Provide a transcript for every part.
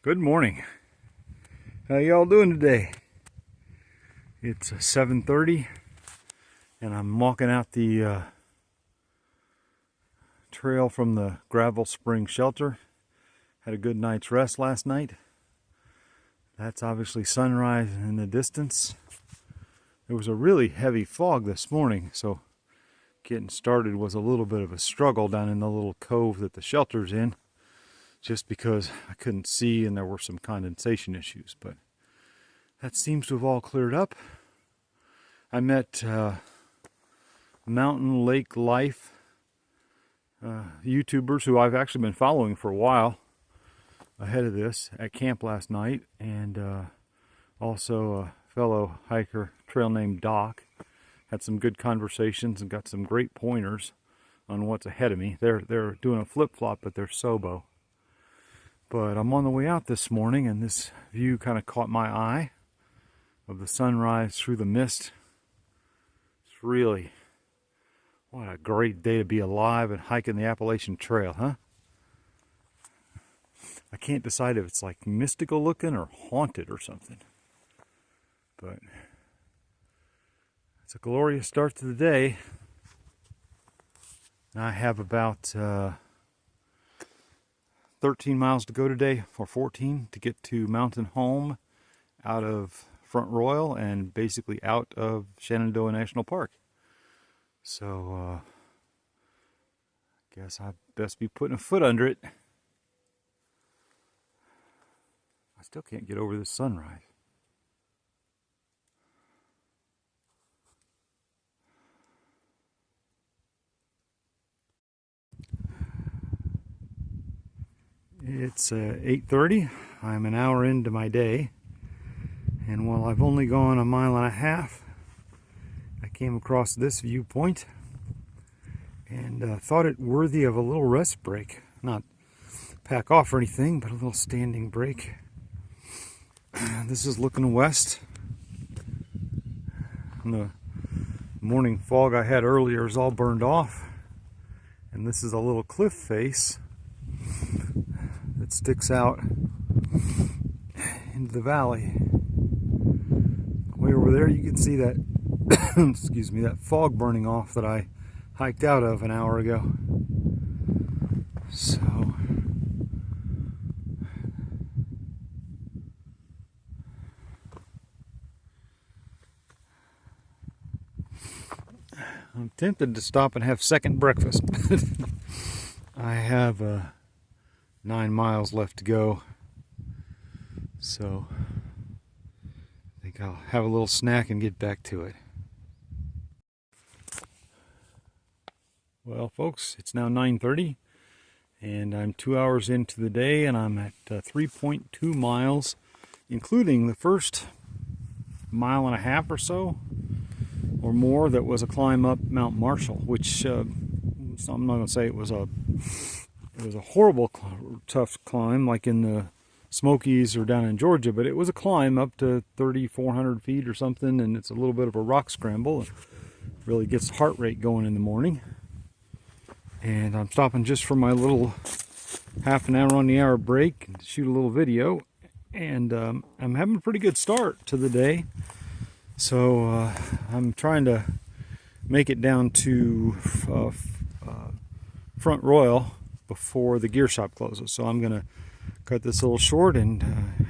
Good morning. How y'all doing today? It's 7:30 and I'm walking out the trail from the gravel spring shelter. Had a good night's rest last night. That's obviously sunrise in the distance. There was a really heavy fog this morning, so getting started was a little bit of a struggle down in the little cove that the shelter's in, just because I couldn't see and there were some condensation issues, but that seems to have all cleared up. I met Mountain Lake Life YouTubers who I've actually been following for a while ahead of this at camp last night, and also a fellow hiker trail named Doc. Had some good conversations and got some great pointers on what's ahead of me. They're doing a flip-flop, but they're SOBO. But I'm on the way out this morning, and this view kind of caught my eye of the sunrise through the mist. It's really, what a great day to be alive and hiking the Appalachian Trail, huh? I can't decide if it's like mystical looking or haunted or something. But it's a glorious start to the day. I have about 13 miles to go today, or 14, to get to Mountain Home out of Front Royal and basically out of Shenandoah National Park. So I guess I best be putting a foot under it. I still can't get over this sunrise. It's 8:30. I'm an hour into my day, and while I've only gone a mile and a half, I came across this viewpoint and thought it worthy of a little rest break. Not pack off or anything, but a little standing break. This is looking west. And the morning fog I had earlier is all burned off, and this is a little cliff face that sticks out into the valley. Way over there you can see that excuse me, that fog burning off that I hiked out of an hour ago. So I'm tempted to stop and have second breakfast. I have 9 miles left to go, so I think I'll have a little snack and get back to it. Well, folks, it's now 9:30 and I'm 2 hours into the day, and I'm at 3.2 miles, including the first mile and a half or so or more that was a climb up Mount Marshall, which I'm not going to say it was a horrible, tough climb like in the Smokies or down in Georgia, but it was a climb up to 3,400 feet or something, and it's a little bit of a rock scramble. It really gets the heart rate going in the morning. And I'm stopping just for my little half an hour on the hour break to shoot a little video, and I'm having a pretty good start to the day. So I'm trying to make it down to Front Royal before the gear shop closes. So I'm going to cut this a little short and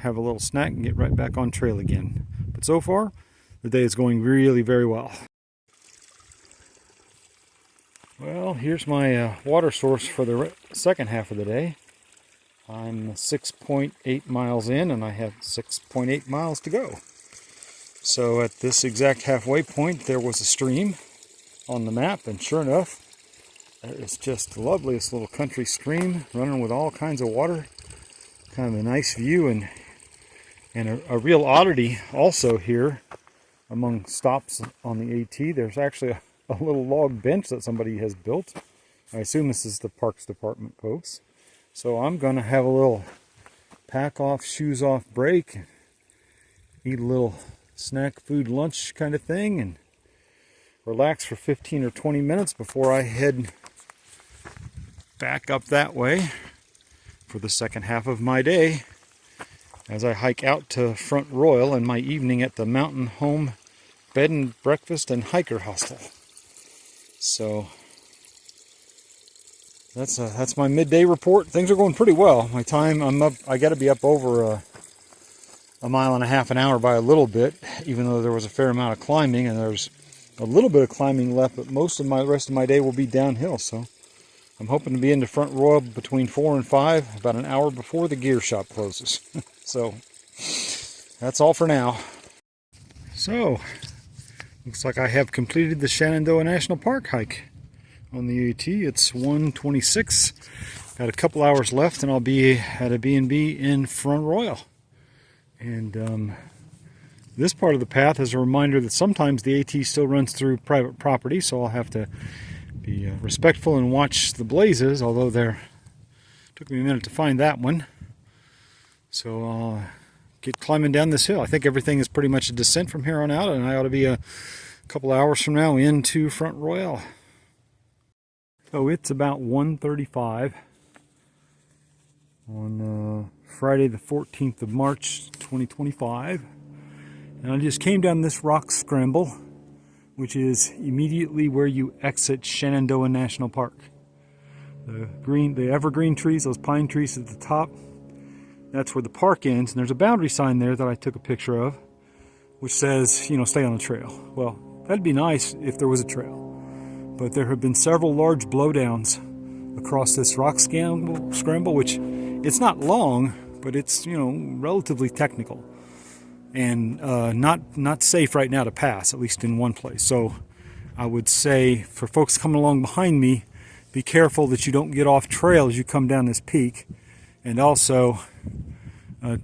have a little snack and get right back on trail again. But so far, the day is going really very well. Well, here's my water source for the second half of the day. I'm 6.8 miles in, and I have 6.8 miles to go. So at this exact halfway point, there was a stream on the map, and sure enough, there is just the loveliest little country stream running with all kinds of water. Kind of a nice view, and a real oddity also here among stops on the AT. There's actually a little log bench that somebody has built. I assume this is the Parks Department folks. So I'm going to have a little pack off, shoes off break, eat a little snack food lunch kind of thing, and relax for 15 or 20 minutes before I head back up that way for the second half of my day. as I hike out to Front Royal in my evening at the Mountain Home Bed and Breakfast and Hiker Hostel. So that's my midday report. Things are going pretty well. My time, I got to be up over a mile and a half an hour by a little bit, even though there was a fair amount of climbing, and there's a little bit of climbing left, but most of the rest of my day will be downhill. So I'm hoping to be into Front Royal between 4 and 5, about an hour before the gear shop closes. So that's all for now. So looks like I have completed the Shenandoah National Park hike on the AT. It's 1:26. Got a couple hours left, and I'll be at a B&B in Front Royal. And this part of the path is a reminder that sometimes the AT still runs through private property, so I'll have to be respectful and watch the blazes, although took me a minute to find that one. So I'll get climbing down this hill. I think everything is pretty much a descent from here on out, and I ought to be a couple hours from now into Front Royal. So it's about 1:35 on Friday the 14th of March 2025, and I just came down this rock scramble, which is immediately where you exit Shenandoah National Park. The evergreen trees, those pine trees at the top, that's where the park ends, and there's a boundary sign there that I took a picture of, which says, you know, stay on the trail. Well, that'd be nice if there was a trail, but there have been several large blowdowns across this rock scramble, which it's not long, but it's, you know, relatively technical and not safe right now to pass, at least in one place. So I would say for folks coming along behind me, be careful that you don't get off trail as you come down this peak. And also, to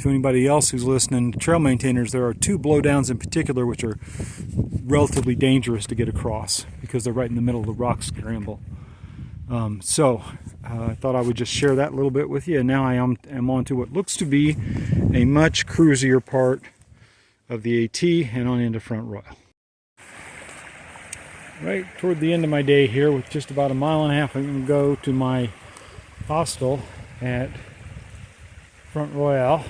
anybody else who's listening, trail maintainers, there are two blowdowns in particular which are relatively dangerous to get across because they're right in the middle of the rock scramble. So I thought I would just share that a little bit with you, and now I am on to what looks to be a much cruisier part of the AT and on into Front Royal. Right toward the end of my day here, with just about a mile and a half, I'm going to go to my hostel at Front Royal.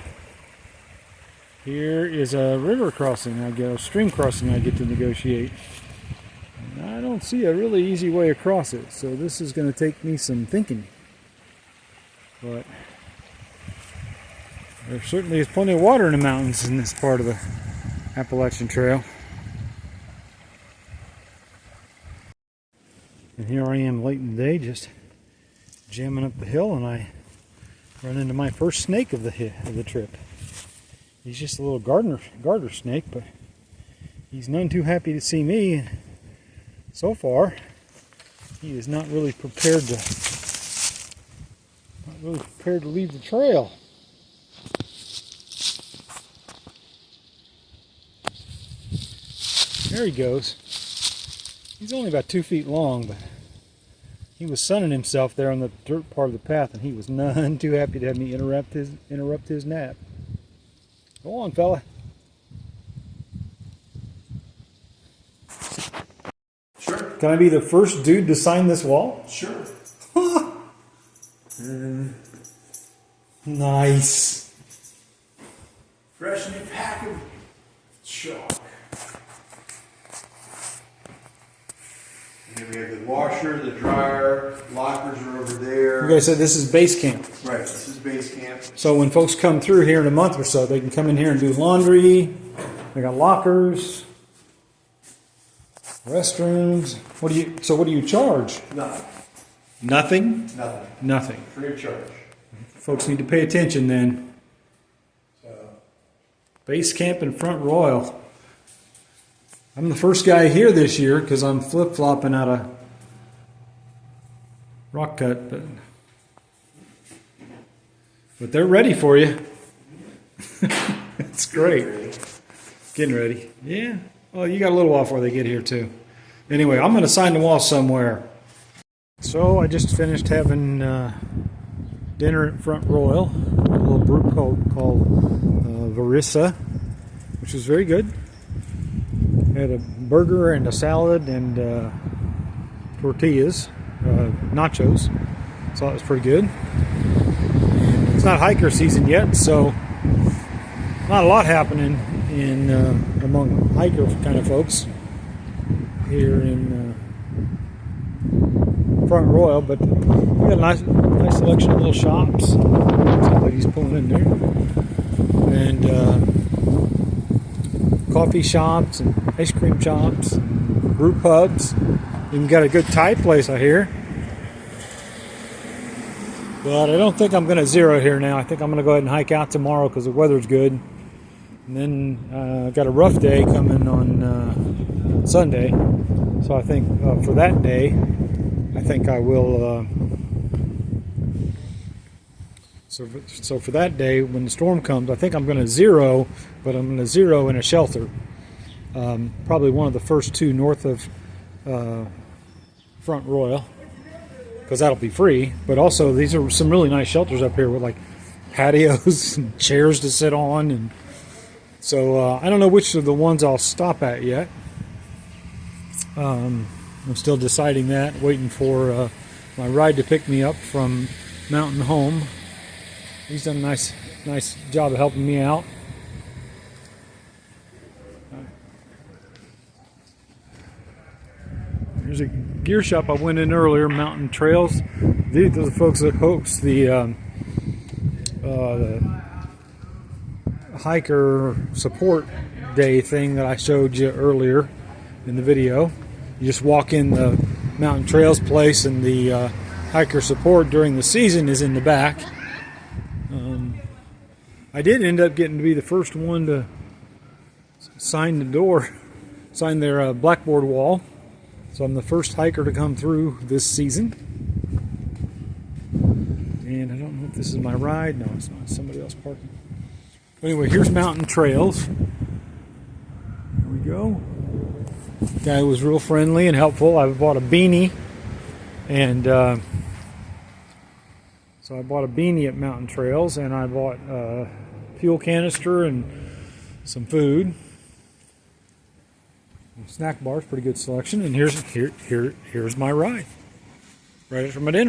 Here is a river crossing, a stream crossing I get to negotiate. And I don't see a really easy way across it, so this is going to take me some thinking. But there certainly is plenty of water in the mountains in this part of the Appalachian Trail. And here I am late in the day, just jamming up the hill, and I run into my first snake of the trip. He's just a little garter snake, but he's none too happy to see me. So far, he is not really prepared to leave the trail. There he goes. He's only about 2 feet long, but he was sunning himself there on the dirt part of the path, and he was none too happy to have me interrupt his nap. Go on, fella. Sure. Can I be the first dude to sign this wall? Sure. Nice. Fresh new pack of chalk. And then we have the washer, the dryer, lockers are over there. You guys said this is base camp. Right, this is base camp. So when folks come through here in a month or so, they can come in here and do laundry. They got lockers, restrooms. What do you charge? Nothing. Nothing? Nothing. Nothing. Free of charge. Folks need to pay attention then. Base camp in Front Royal. I'm the first guy here this year because I'm flip-flopping out of rock cut, but they're ready for you. It's great. Getting ready. Yeah. Well, you got a little while before they get here too. Anyway, I'm going to sign the wall somewhere. So I just finished having dinner at Front Royal, a little brew called Varissa, which was very good. Had a burger and a salad and tortillas, nachos, so that was pretty good. It's not hiker season yet, so not a lot happening in among hiker kind of folks here in Front Royal, but we got a nice selection of little shops. Somebody's pulling in there, and coffee shops and ice cream shops, and brew pubs. Even got a good Thai place I hear. But I don't think I'm going to zero here now. I think I'm going to go ahead and hike out tomorrow because the weather's good. And then I've got a rough day coming on Sunday. So I think for that day, I think I will. So for that day, when the storm comes, I think I'm going to zero, but I'm going to zero in a shelter. Probably one of the first two north of Front Royal, because that'll be free. But also, these are some really nice shelters up here with like patios and chairs to sit on, and so I don't know which of the ones I'll stop at yet. I'm still deciding that, waiting for my ride to pick me up from Mountain Home. He's done a nice job of helping me out. Here's a gear shop I went in earlier, Mountain Trails. These are the folks that host the hiker support day thing that I showed you earlier in the video. You just walk in the Mountain Trails place, and the hiker support during the season is in the back. I did end up getting to be the first one to sign their blackboard wall. So I'm the first hiker to come through this season. And I don't know if this is my ride. No, it's not. Somebody else parking. Anyway, here's Mountain Trails. There we go. The guy was real friendly and helpful. I bought a beanie. And so I bought a beanie at Mountain Trails. And I bought a fuel canister and some food. Snack bars, pretty good selection. And here's my ride. Right after my dinner.